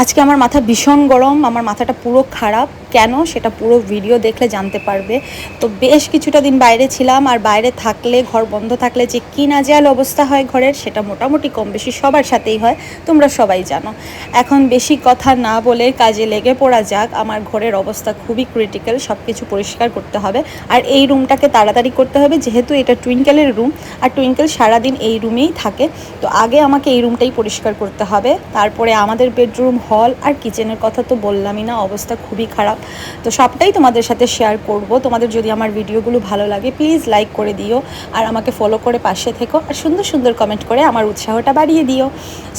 আজকে আমার মাথা ভীষণ গরম, আমার মাথাটা পুরো খারাপ। কেন সেটা পুরো ভিডিও দেখলে জানতে পারবে। তো বেশ কিছুটা দিন বাইরে ছিলাম, আর বাইরে থাকলে, ঘর বন্ধ থাকলে যে কী নাজেহাল অবস্থা হয় ঘরের, সেটা মোটামুটি কম বেশি সবার সাথেই হয়, তোমরা সবাই জানো। এখন বেশি কথা না বলে কাজে লেগে পড়া যাক। আমার ঘরের অবস্থা খুবই ক্রিটিক্যাল, সব কিছু পরিষ্কার করতে হবে। আর এই রুমটাকে তাড়াতাড়ি করতে হবে, যেহেতু এটা টুইঙ্কেলের রুম, আর টুইঙ্কেল সারাদিন এই রুমেই থাকে। তো আগে আমাকে এই রুমটাই পরিষ্কার করতে হবে, তারপরে আমাদের বেডরুম, হল আর কিচেনের কথা তো বললামই না, অবস্থা খুবই খারাপ। তো সবটাই তোমাদের সাথে শেয়ার করব। তোমাদের যদি আমার ভিডিওগুলো ভালো লাগে প্লিজ লাইক করে দিও, আর আমাকে ফলো করে পাশে থেকো, আর সুন্দর সুন্দর কমেন্ট করে আমার উৎসাহটা বাড়িয়ে দিও।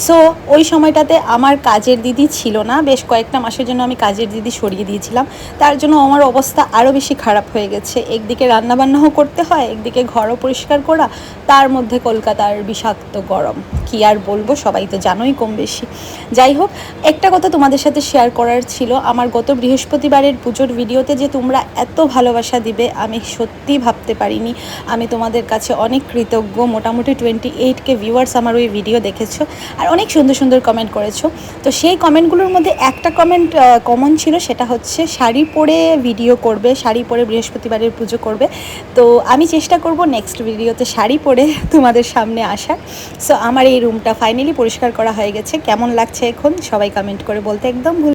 সো ওই সময়টাতে আমার কাজের দিদি ছিল না, বেশ কয়েকটা মাসের জন্য আমি কাজের দিদি সরিয়ে দিয়েছিলাম। তার জন্য আমার অবস্থা আরও বেশি খারাপ হয়ে গেছে। একদিকে রান্নাবান্নাও করতে হয়, একদিকে ঘরও পরিষ্কার করা, তার মধ্যে কলকাতার বিষাক্ত গরম। কি আর বলবো, সবাই তো জানোই কম বেশি। যাই হোক, একটা কথা তোমাদের সাথে শেয়ার করার ছিল। আমার গত বৃহস্পতিবারের পুজোর ভিডিওতে যে তোমরা এত ভালোবাসা দিবে, আমি সত্যি ভাবতে পারিনি। আমি তোমাদের কাছে অনেক কৃতজ্ঞ। মোটামুটি 28K ভিউয়ার্স আমার ওই ভিডিও দেখেছো, আর অনেক সুন্দর সুন্দর কমেন্ট করেছো। তো সেই কমেন্টগুলোর মধ্যে একটা কমেন্ট কমন ছিল, সেটা হচ্ছে শাড়ি পরে ভিডিও করবে, শাড়ি পরে বৃহস্পতিবারের পুজো করবে। তো আমি চেষ্টা করব নেক্সট ভিডিওতে শাড়ি পরে তোমাদের সামনে আসার। সো আমার এই রুমটা ফাইনালি পরিষ্কার করা হয়ে গেছে। কেমন লাগছে এখন সবাই কমেন্ট করে বলতে একদম ভুল